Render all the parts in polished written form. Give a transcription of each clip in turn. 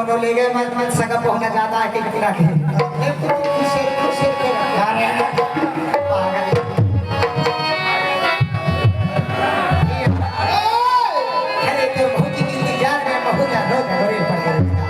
कोनो ले गए मत मत सगा पहुंचा ज्यादा है कि रखे ये खुशी के यार पागल अरे तो बहुत ही इंतजार में बहुत ज्यादा घबरे पड़ गए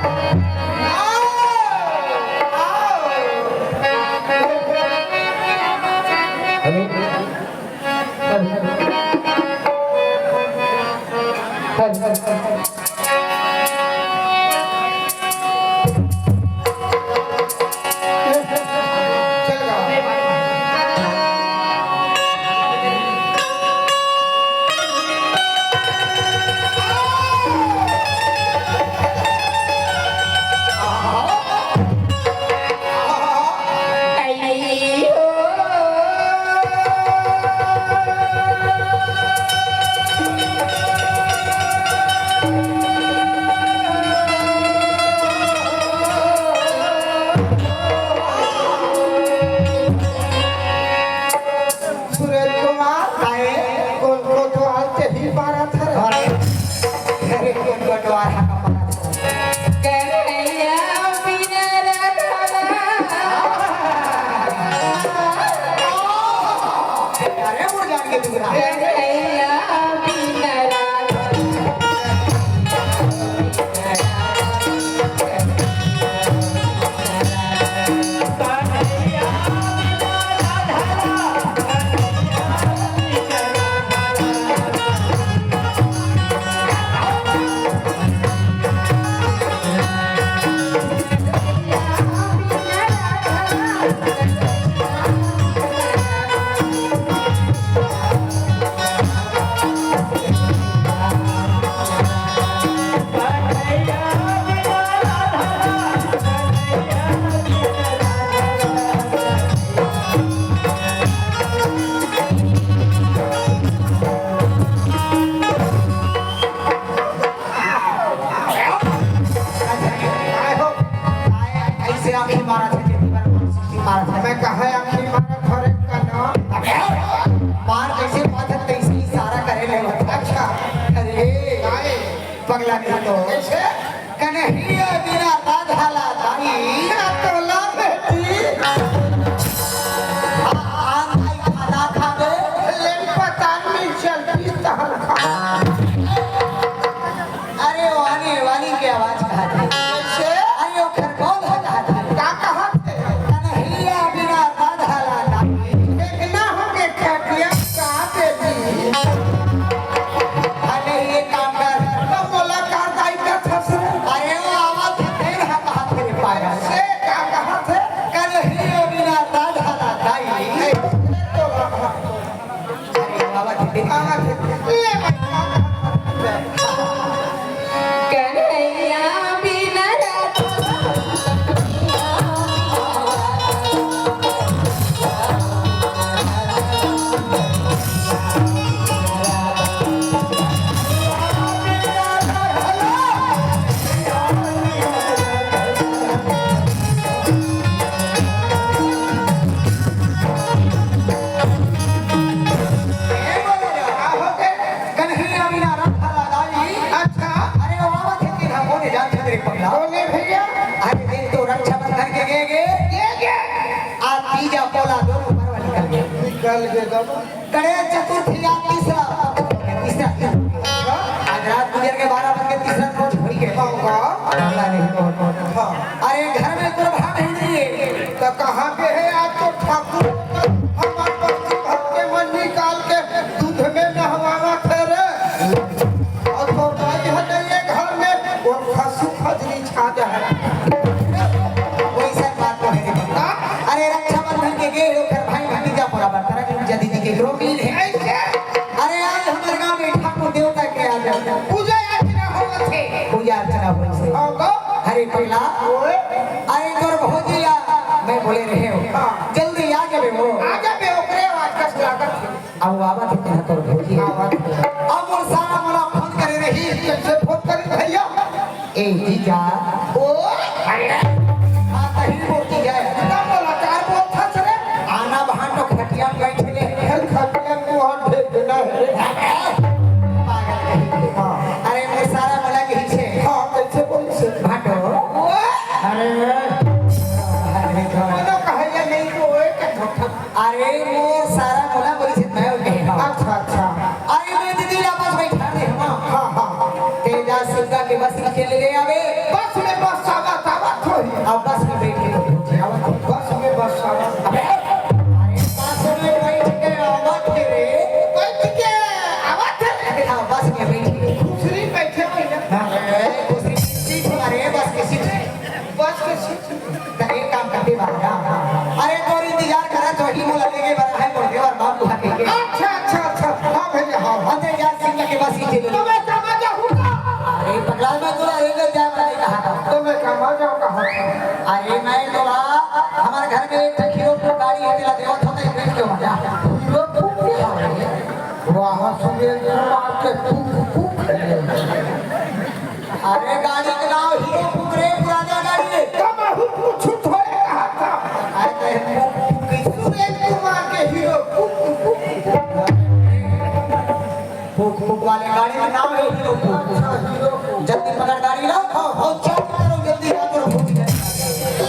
मैं कहा आखिर मारा थोड़े कनो मार कैसे माथा तैसे इशारा करे ले अच्छा अरे पगला नहीं तो कैसे कन्हैया बिना राधा ला दाई ना तो ला बेटी आई खाना खावे ले पता नहीं चलती तहल खा अरे वानी वानी की आवाज कहा थी कैसे अरे वो खरगोश कहा था क्या कहा गणेश चतुर्थी तीसरा आज रात गुजर के 12 बज के तीसरा रोज हुई के अरे घर में दुर्भा नहीं है तो कहाँ पे है आज तो ठाकुर हमारे बच्चे भक्के मन निकाल के दूध में नहवाना थे रे और तो भाई है ये घर में वो खसू खजरी छा जाए वैसा बात तो है अरे रक्षाबंधन के गए होकर भाई भतीजा पूरा बर्तारा दीदी के ग्रुप है अरे आज हमारे गांव में ठाकुर देवता के आ जाओ पूजा अर्चना हो थे पूजा अर्चना हो से हरे पहला अरे तोर भौजिया मैं बोले रहे हो जल्दी आ जाबे वो ओकरे आवाज कस लागत अब बाबा कितना तोर भौजी अब वो सारा मला फोन करे रही कैसे फोन करे भैया ए जीजा ओ अरे आ कहीं बोलती जाए ना बोला कार बोलता सरे आना भांडो खटिया बैठे खटिया को हाथ दे देना पागल कहीं अरे मैं सारा मला कहीं से हां कैसे बोल से भाटो तो एक काम करते बाबा, अरे तोर इंतजार करा तो ही मोला लेके बड़ा है मोर देवर बाबू हाके के। अच्छा हां भैया हां अंदर जा सिंह के पास ही चले। तो मैं समझ जाऊंगा। अरे पगला मैं तोरा लेके जा वाला कहा था। तो मैं कहां जाऊं कहां? अरे मैं तोरा हमारे घर में एक खीरो को गाड़ी है दिला देवा था तो बेच के मजा। खीरो को वाह सुने आपके अरे गाड़ी का नाम हीरो पुकरे पुराना गाड़ी है। कब छूट होए कहा था। अरे सुने कुमार के हीरो पुक वाले गाड़ी का नाम है हीरो पुक। जल्दी पकड़ गाड़ी लाओ और चल करो जल्दी आ करो फूट जाए।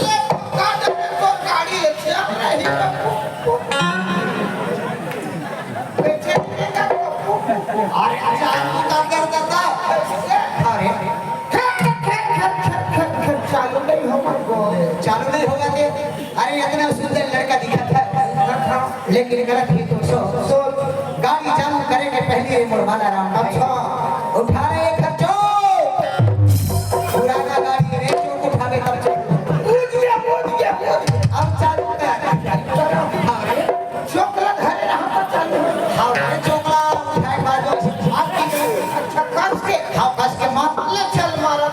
ये गाड़ी में तो गाड़ी है क्या नहीं अरे अच्छा उतार कर देता अरे चालू नहीं होगा थे। अरे इतना सुंदर लड़का दिखा था लेकिन गलत ही तो सो गाड़ी चालू करे के पहले मुरवाला राम अच्छा उठा रहे खर्चो पुराना गाड़ी रे चोक उठावे तब चल कूद गया अब चालू कर चोकला घरे रहा पर चालू हां चोकला उठाए बाजू अच्छा कस के हां कस के मार ले चल मारा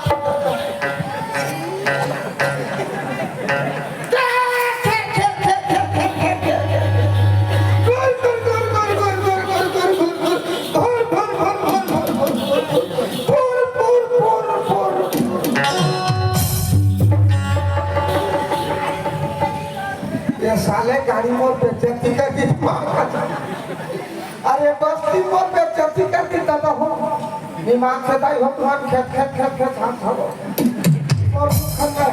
साले गाड़ी मोर पे चलती कर दी अरे बस्ती मोर पे चलती कर दी दादा हो दिमाग से दाई हो तुम खेत हाथ हो और खन्ना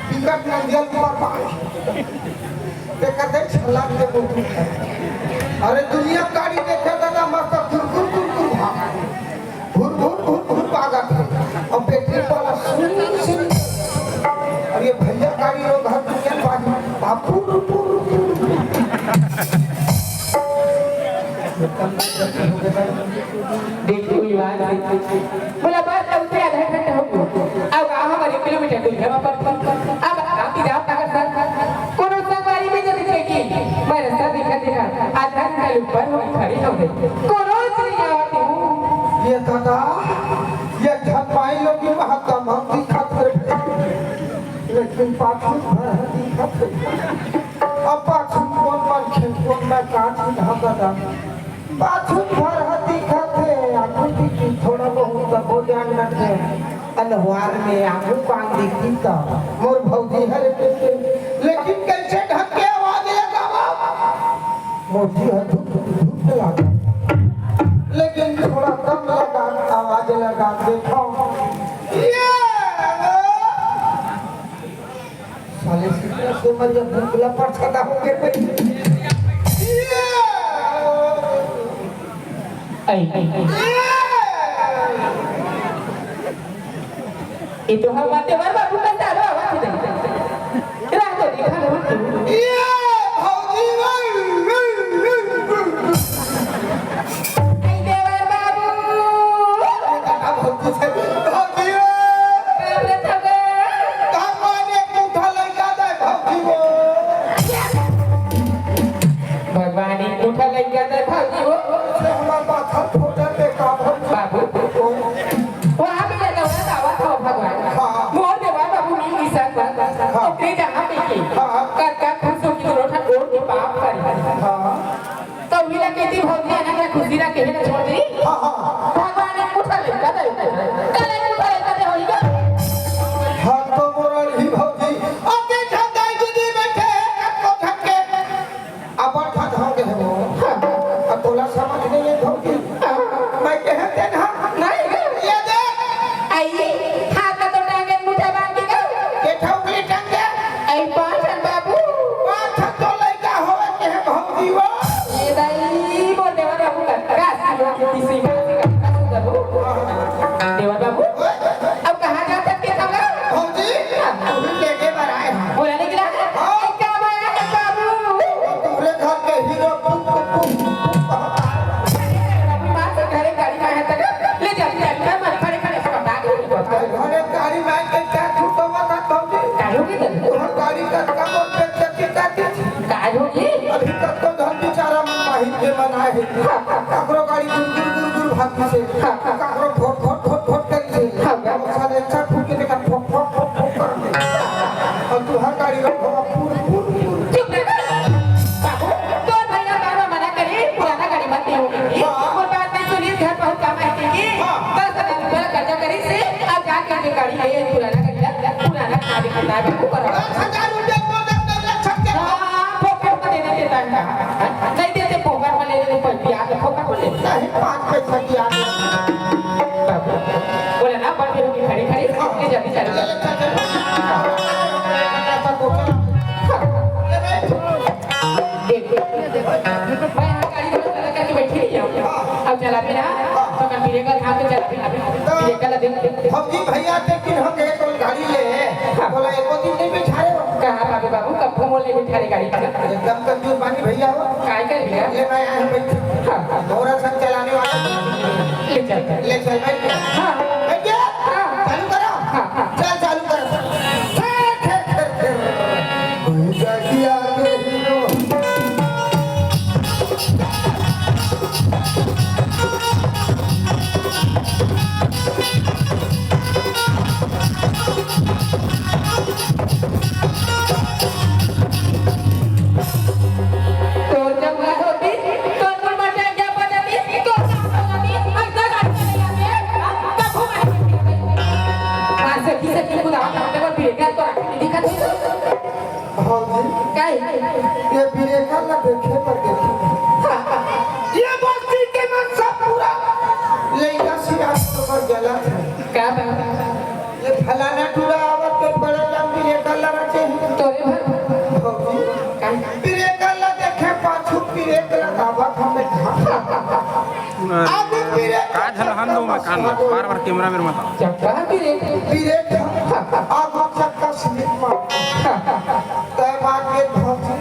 टिकट ना दिया तुम्हार पाए ते कहते छलांग दे को अरे दुनिया गाड़ी देखे दादा मस्त घुर भागत है और बैटरी वाला सुन और ये भैया गाड़ी रो घर दुनिया बापू देखो यार बोला बात उसे आधा घंटा हो अब हमारे किलोमीटर दूर है पर अब आती रात तक कोनो सवारी में जब देखी मैं रास्ता देखा आधा घंटा ऊपर हो खड़ी हो गई कोनो नहीं आती हूं ये दादा ये झपाई लोग की महत्तम हम दिखत लेकिन पाछू दिखत अब पाछू कौन खेत कौन मैं काट धागा पाछू भर दिखत है आगू की थोड़ा बहुत हो जान रखे अनवार में आगू कान दिखती तो मोर भौजी हर लेकिन कैसे ढक के आवाज लगावा मोजी है धूप लगा लेकिन थोड़ा कम लगा आवाज लगा देखो साले सिकला से मर जब भूखला पर छता हो के itu hal mati baru bukan tak ada apa tidak kira tu di kana itu iya bauji ai dewan babu kata bauji bauji berapa taga kamu ni uठा लगा दे bauji वो भगवान ही उठा लगा दे bauji वो हमारा माथा फोड़ा पे का बाबू वहां पे जाता हुआ दावा था भगवान मोर देवा बाबू नी इसा अपने जहां पे की कर खुशो की रोटा ओढ़ के पाप करी तो हिला कहती भौजी ना क्या खुशी रा कहे ना छोड़ दी भगवान ने उठा लगा दे कले उठा लगा दे होइगा हां तो मोरल ही भौजी ओके ठंडाई दीदी बैठे को धक्के अब ठंड हो गए हो अब तोला समझ नहीं है भौजी मैं कहते ना नहीं ये देख आई हाथ तो टांगे मुठा बांध के के ठौकली टांगे आई पाछन बाबू पाछन तो लइका होवे के भौजी वो ए दाई बोल देवा बाबू का काकरो फोट फोट फोट फोट कर दे हाँ साले अच्छा फूके के फोट फोट फोट फोट कर और तू हर गाड़ी में पूर पूर चुप रह बाबू तो भैया बाबा मना करे पुराना गाड़ी मत देगी और बात में सुनील घर पहुंचा बैठेगी 10,000 रुपया कर्जा करी से अब जाके जो गाड़ी है पुराना गाड़ी खरीदना है बाबू करो 10,000 रुपया को दे छक्के पोकर को दे देते टांगा नहीं देते पोकर को ले लेते पैसे आके पोकर को ले नहीं 5 पैसा की आगे बाबू बोला ना बड़ी होगी खड़ी खड़ी ले जल्दी चल अब चला बिना तो मैं मेरे का काम चला बिना मेरे का दिन हम जी भैया लेकिन हम गए तो गाड़ी ले बोला एको दिन नहीं बिठाए हो कहां बाबू बाबू कब मोल ले बिठारे गाड़ी पर एकदम कंजूस बानी भैया हो काय कर भैया ले मैं आया बैठ हां थोड़ा सा चलाने वाला ले चल बैठ हां भैया चालू करो हां चल चालू करो भैया की आगे हीरो ये बिरेखा ना देखे पर देखे ये बस्ती के मन सब पूरा लेगा सियास पर जला क्या ये फलाना टूरा आवत के बड़े लंबी ये कलर रखे तोरे भर बिरेखा ना देखे पाछू बिरेखा दावा हमें आगे बिरेखा काय झालं हा नो मकान बार बार कॅमेरा मेरे मत चक्का बिरेखा आगो चक्का स्लिप मार तय बात के भौजी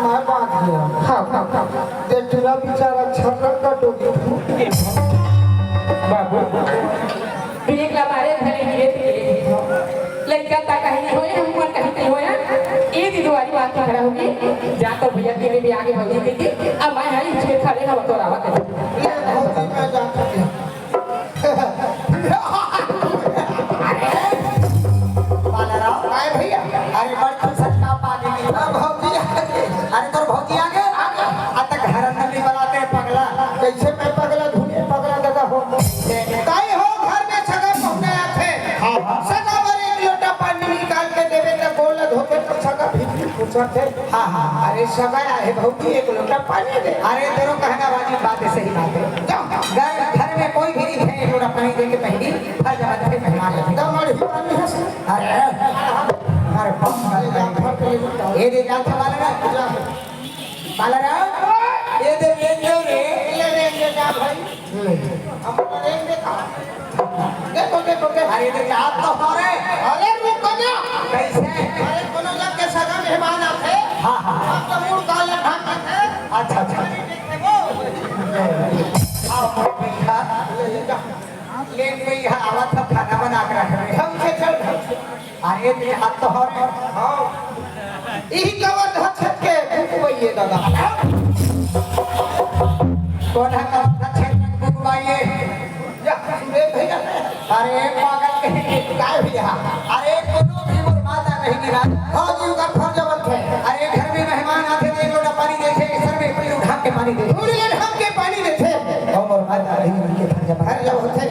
मैं बात गया हाँ ये टूरा बेचारा छक्का का टोपी बाबू ब्रेक ला मारे धरे गिरे लड़का ता कहीं होए हम कहीं होया ये दीवारी बात खड़ा होगी जा तो भैया के भी आगे भौजी के अब मैं है इसके खड़े हम तो रावत ये भौजी मैं जा चुकी बालाराव आए भैया अरे बड़ सटका पानी की भौजी अरे तोर भौजी आगे आ तक घर अंदर नहीं बनाते पगला कैसे मैं पगला धुने पगला दादा हो काई हो घर में सगा पहुंचे आथे सगा पर एक लोटा पानी निकाल के देवे तो बोल धोते तो सगा भी पूछते हां अरे सगा है भौजी एक लोटा पानी दे अरे तेरो कहना वाली बात है सही बात है घर में कोई भी नहीं है एक लोटा पानी दे के पहली हर जगह पे मेहमान है तो मड़ी पानी है अरे बाप ये दे क्या बालाराव ये दे ले रे जा भाई अपना रेंगे का देखो अरे देख आप तो हो रहे अरे रुको ना कैसे अरे कोनो लग के सगा मेहमान आते हां आप तो मूड काले ढाक है अच्छा आओ भैया ले भैया आवा था खाना बना कर रखे हम से चल अरे ते हाथ तो हो रहे हां यही कवर धक के बुकवाइए दादा कौन है कवर धक बुकवाइए या भैया अरे पागल कहीं काय भैया अरे कोनो भी मोर माता नहीं गिरा हां जी का फर्ज बनते अरे घर में मेहमान आते थे एक लोटा पानी देते सर में पूरी उठा के पानी देते पूरी ढक के पानी देते और मोर माता नहीं के फर्ज होते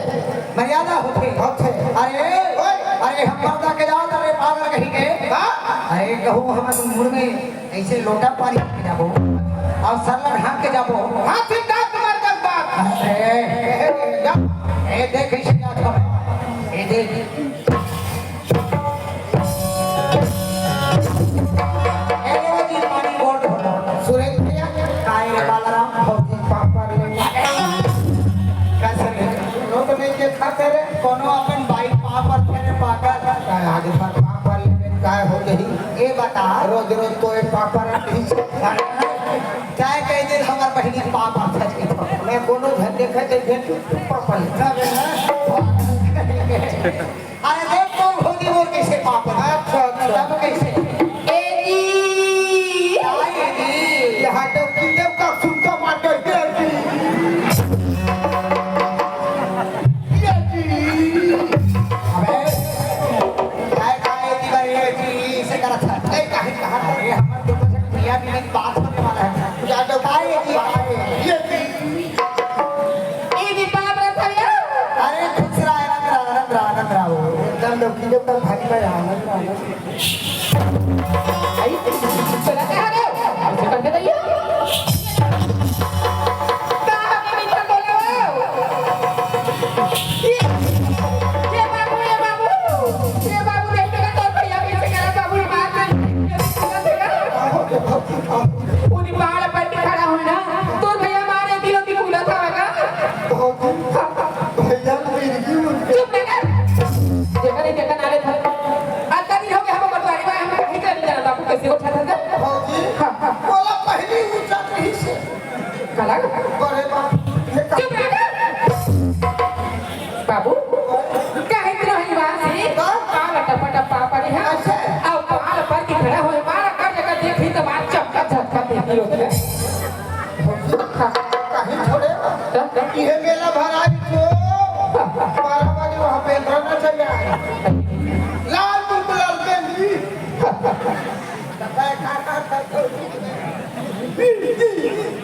मर्यादा होते अरे हम पर्दा के जाओ अरे पागल कहीं के अरे कहूँ हम मुड़ में ऐसे लोटा पानी के जाबो और सर ढक के जाबो हाथ दांत मार दब बात ए देख इसे क्या खबर ए देख ए जी पानी बोल सुरेश भैया काय रे बालाराम भौजी पापा ले कैसे लोग नहीं देखा तेरे कोनो अपन बाइक पापा तेरे पागल काय आगे पर पापा ले काय हो गई ए बता रोज रोज तो एक पापा नहीं काय कह दे हमार बहिनी पापा सच के मैं कोनो घर देखे देख पापा अरे देख तो होगी वो कैसे पापा अच्छा तब कैसे ए जी आए जी यहाँ तो किंदे का सुनता माटे तक भाई मैं आनंद आई चला कहां गए अब से करके दैया कहां के नीचे बोलो ये बाबू देखते का तो भैया पीछे करा बाबू बात उनी पहाड़ पर खड़ा हो ना तो भैया मारे दिलों की फूला था का भैया मेरी चुप कर जेकर नाले था आज का दिन हो गया हम बटवारी में हम कहीं नहीं जाना बाबू कैसे उठा था बोला पहली ऊंचा नहीं से काला अरे बाप चुप कर बाबू काहे इतना हिवासी काल टपटा पापा रे है आओ काल पर की खड़ा होए मारा कर जगह देखी तो बात चपका झटका देती हो गया कहीं छोड़े ये मेला भराई को 12 बजे वहां पे रहना चाहिए लाल बुलबुल बेंदी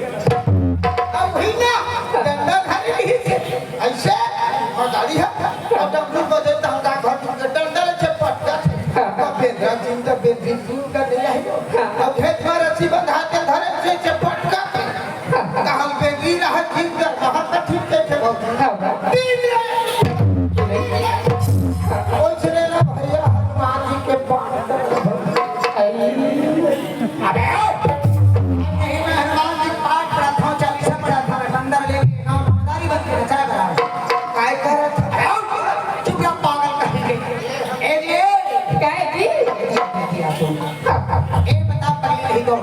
अब ही ना डंडा खाली नहीं से ऐसे और गाड़ी है और जब लोग बजे तो हम घर के डंडा से पटका अब बेंद्रा चिंता बेंदी का नहीं है अब हेत में रस्सी बंधा के धरे से पटका कहल बेंदी रहा ठीक कर कहां तक ठीक के ओछरे ना भैया हनुमान जी के पास अबे नहीं मैं हनुमान जी पाठ पढ़ा था 40 पढ़ा था बंदर लेके नामदारी बन के नचा रहा काय करत चुप रह पागल कहीं ए ये काय जी ए बता पड़ी नहीं तो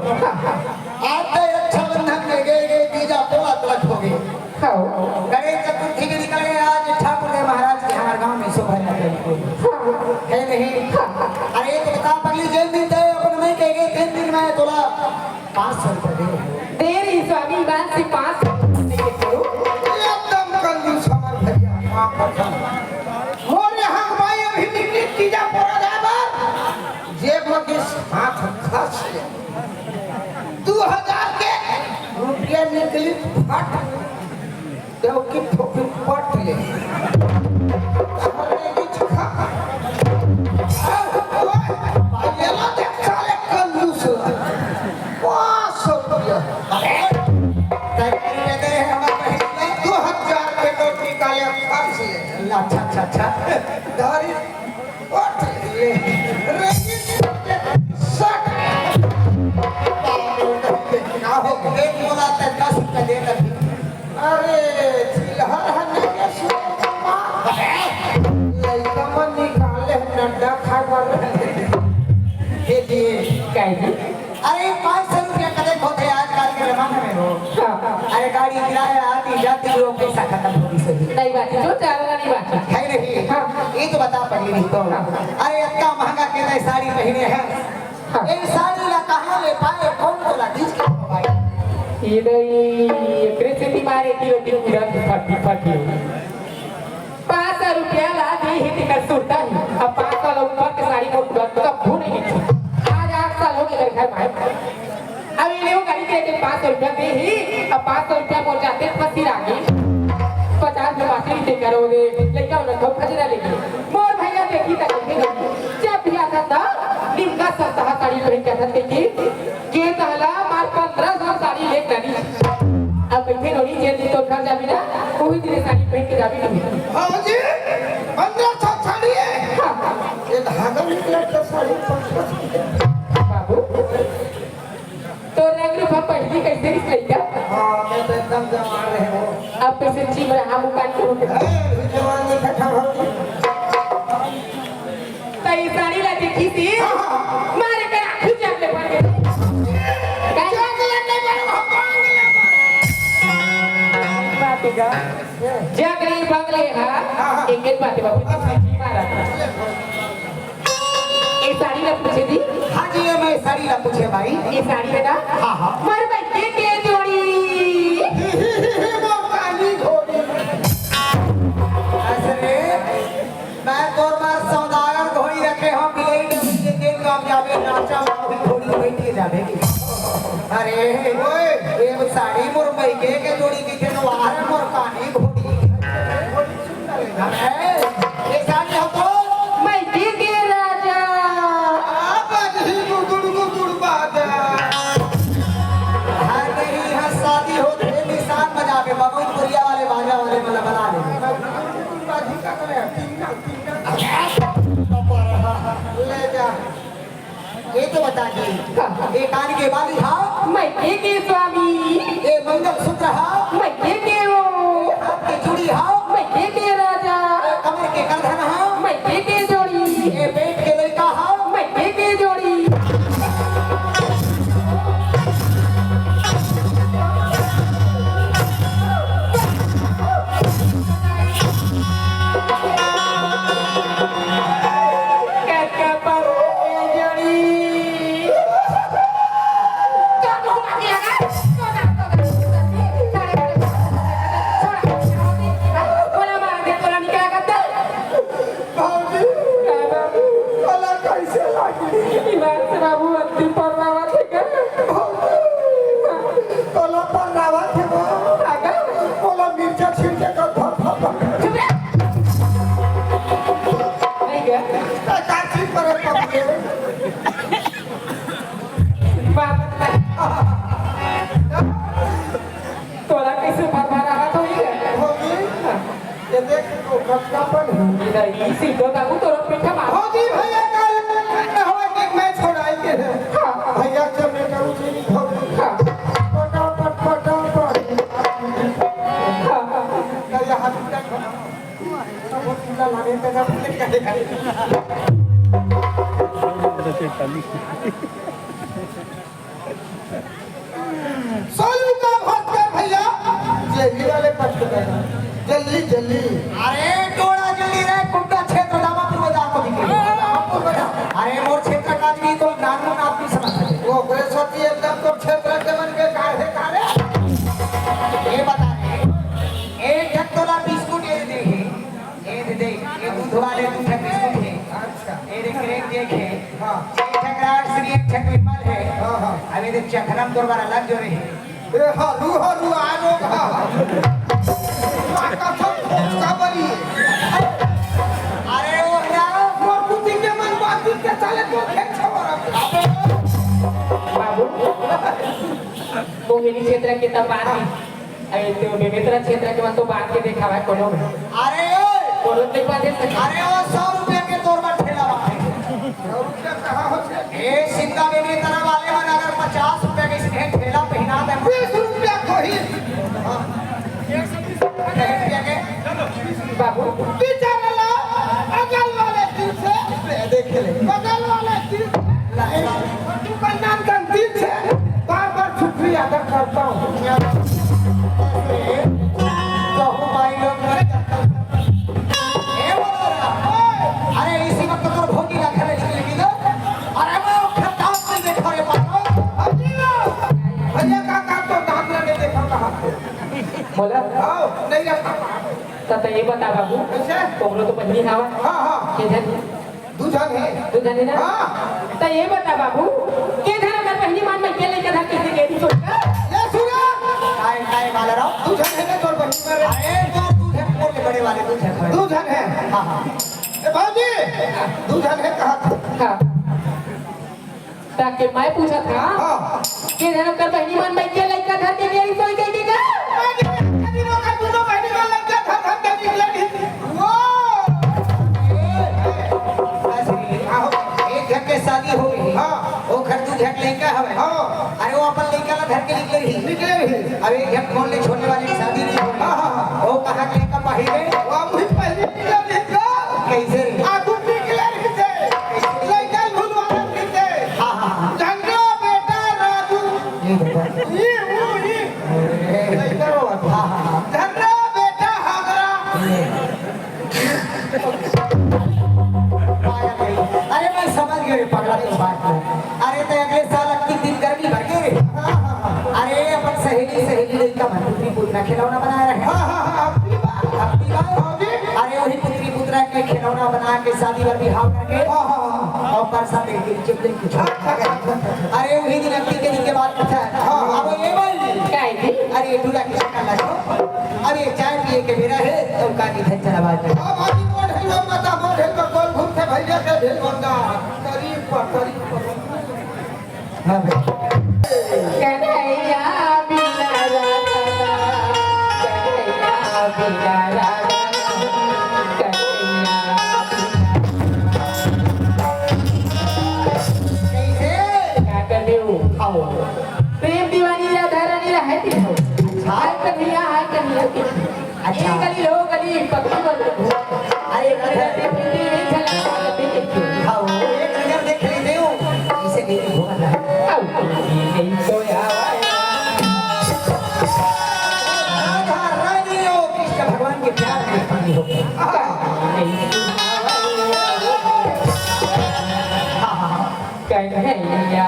आज तो रक्षाबंधन में गए बीजा पोला तलक हो गए खाओ गणेश चतुर्थी के निकले आज ठाकुर देव महाराज के हमारे गांव में शोभा है नहीं अरे एक बता पगली जेल दिन थे अपन में कह गए 3 दिन में तोला 500 रुपए दे तेरी स्वामी बात से 500 लेके चलो एकदम कंजूस हमार भैया मां कसम मोर यहां भाई अभी निकली तीजा पोरा जाबर जेब में किस हाथ खस 2000 के रुपया निकली फट देव की ठोकी पट ले अरे की चखा भाई ला देख साले कंजूस 500 रुपया अरे तैयारी दे हमारे 2000 के नोट निकाले खर्च ले अच्छा दारी पट ले रेगी सट ना हो एक बोला तो 10 रुपया दे दे अरे चिल्हर हने के सुन मां लइका मन निकाले नड्डा खाए वाले ये दिए काय जी अरे 500 रुपया कदे होते आजकल के जमाने में हो अरे गाड़ी किराया आती जाती लोग पैसा खत्म होगी सही नहीं बात जो चालना नहीं बात है नहीं ये तो बता पड़ी नहीं तो अरे इतना महंगा के नए साड़ी पहने हैं ये साड़ी ला कहां ले पाए कौन बोला किस के भाई ये कृषि मारे की रोटी पूरा फटी 500 रुपया ला दी ही टिकट सुनता ही अब 5 साल ऊपर के साड़ी को कब भूल नहीं आज 8 साल हो गए घर भाई अब ये लोग गाड़ी के 500 रुपया दे ही अब 500 रुपया पहुंचाते फंसी आगे 50 में बाकी दे करो दे लेके उन्हें तो खजरा लेके मोर भैया देखी तक जब भी आता था निम्का सस्ता साड़ी पहन के था देखी के कहला मार 1500 साड़ी ले करी अब बैठे नोड़ी जे तो घर जाबी ना कोई दिन साड़ी पहन के जाबी नहीं हां जी 1500 साड़ी है ये धागा निकला तो साड़ी 500 बाबू तो रंग रूप पहली कैसे निकलेगा हां मैं तो एकदम जमा रहे हो अब कैसे चीम रहा मुकान को जवान इकट्ठा हो तई साड़ी ला देखी थी मारे पे खुद जाके पड़ गए जगली बंगले हां एक बात बाबू मारा ये साड़ी ला पूछे दी हां जी ये मैं साड़ी ला पूछे भाई ये साड़ी बेटा हां मार भाई के जोड़ी वो काली घोड़ी असरे मैं तोर बार सौदागर घोड़ी रखे हो बिलेट के काम जावे नाचा घोड़ी बैठी जावे अरे ओए ये साड़ी मुरमई के जोड़ी की के नवार मोर काली घोड़ी ये साड़ी हो तो मैं के ये तो बताइए एक कान के बाली हा मैं के स्वामी ये मंगल सूत्र हा मैं के हो हाथ के चूड़ी हा मैं के राजा ये कमर के कंधन हा मैं के जोड़ी ये पेट के लड़का हा मैं के जोड़ी सोलू का भक्त भैया जल्दी वाले जल्दी जल्दी अरे टोड़ा जल्दी रे कुंडा क्षेत्र दामापुर में जाको दिखे अरे मोर क्षेत्र का आदमी तो नानू नाम भी समझ सके वो बृहस्पति एकदम तो क्षेत्र के मन के काहे ये बता रहे एक टोला बिस्कुट ये दे ये दूध वाले दूध के बिस्कुट है अच्छा ये देख देख है हां एक ठकरार श्री एक ठक विमल है हां अबे देख चखरम तोर बार अलग जो रहे ए हरू आनो का काबरी अरे वो क्या मोर कुती के मन बात के चले तो खेत छवरा बाबू वो मेरी क्षेत्र के तबान अरे तो बेमेतरा क्षेत्र के मन तो बात के देखा है कोनो अरे कोनो देखवा दे सके अरे वो 100 रुपए के तोर पर ठेला रखे 100 रुपया कहां होते ए सिंगा बेमेतरा वाले मन अगर 50 रुपए के इसने ठेला पहना दे 20 रुपया कोई हां 120 रुपया के बाबू बेचारा ला अगल वाले दिल से देख ले बगल वाले दिल तू का नाम गंदी से बार-बार शुक्रिया अदा करता हूं कहूं भाई लोग अरे इसी वक्त तो भोगी का घर निकलेगी ना अरे वो खटाव से देखो रे पापा भैया का काम तो दांत ने देखा कहां बोला आओ नहीं रखा तो ये बता बाबू कैसे कोमलो तो पहली हवा हां के धन दूधन है दूधन है ना हां तो ये बता बाबू के धन अगर पहली मान में के लेके धन कैसे गेरी सोच ये सुना काय वाला रहो दूधन है ना तोर बहिनी में अरे तो दूध है मोर के बड़े वाले दूधन है हां हां ए भाजी दूधन है कहा हां ताकि मैं पूछा था हां के धन अगर पहली मान में के लेके धन के गेरी सोच गई का कदिनो का दोनों बहिनी का लग गया था धन के निकले वो एक घर के शादी हो गई हां वो घर तू घर लेके हवे हां अरे वो अपन लेके ला घर के निकले रही अब एक घर खोलने छोड़ने वाली की शादी नहीं होगी हां वो कहां के का पहिले वो मुझ पहले निकले कैसे आगू निकले रही थे लेके भूलवाना थे हां हां झंडा बेटा राजू ये करो हां हां झंडा बेटा हागरा अरे मैं समझ गए पगला की बात अरे तो अगले साल 31 दिन गर्मी भर गए अरे अपन सहेली लड़का मन पुत्री पुत्रा खिलौना बना रहे हैं अरे वही पुत्री पुत्रा के खिलौना बना के शादी वाली हाव करके और पर साथ एक चिपलिंग कुछ अरे वही दिन 31 के दिन के बाद पता है अब ये बोल क्या है अरे दूल्हा की शक्ल लगो अब ये चाय पिए के मेरा है तो का निधन चला बात है अब आदमी मोड़ है लोग मत मोड़ है तो गोल घूम के भैया के ढेल बंदा करीब पर हां कन्हैया बिना राधा कन्हैया बिना राधा कन्हैया कैसे अच्छा। एक गली लो गली पक्की बोल अरे खाओ एक नजर देख ली देओ इसे नहीं होगा राधा रानी हो कृष्ण भगवान के प्यार में पानी हो कन्हैया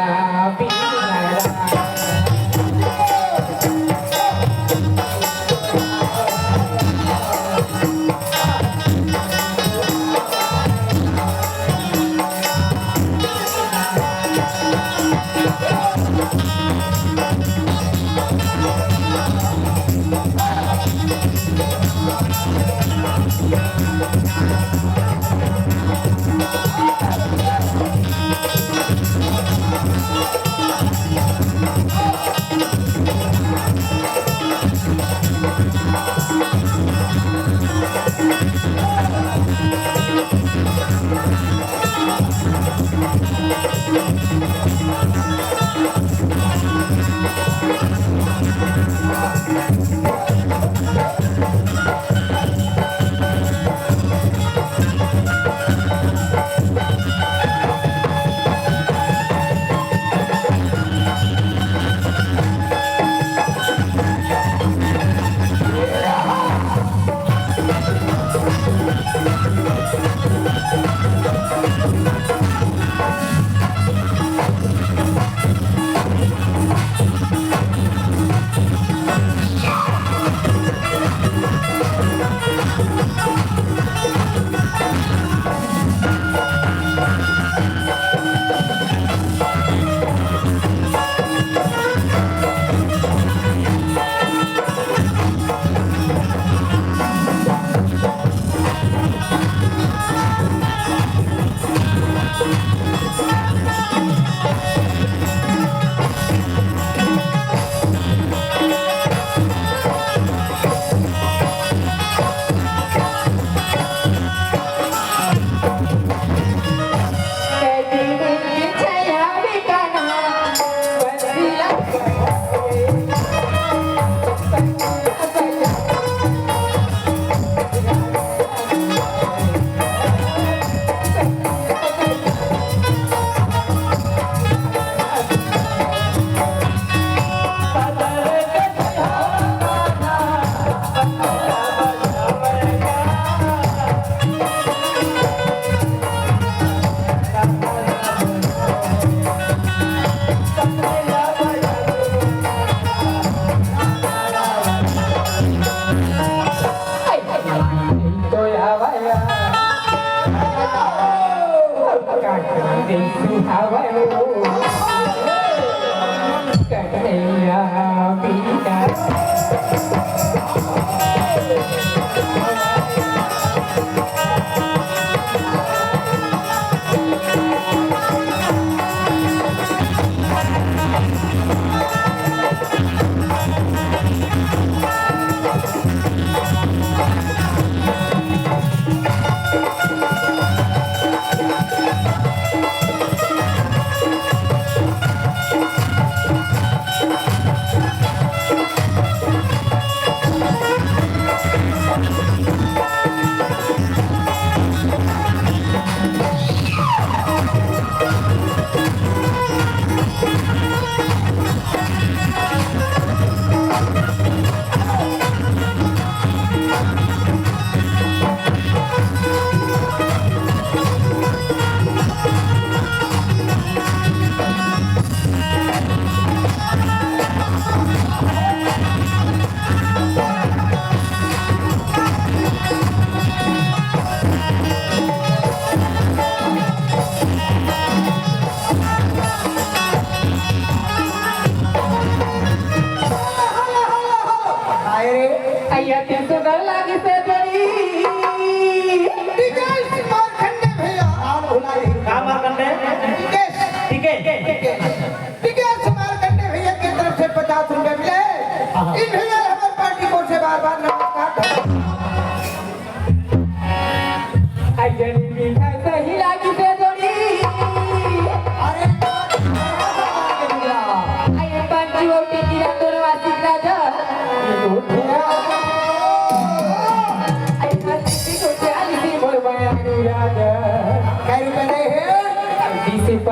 50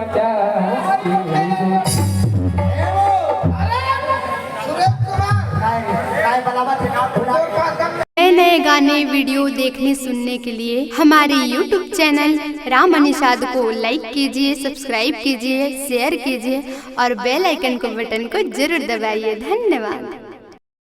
काय बनावत है ना भुला नए नए गाने वीडियो देखने सुनने के लिए हमारे YouTube चैनल राम निषाद को लाइक कीजिए, सब्सक्राइब कीजिए, शेयर कीजिए और बेल आइकन को बटन को जरूर दबाइए। धन्यवाद।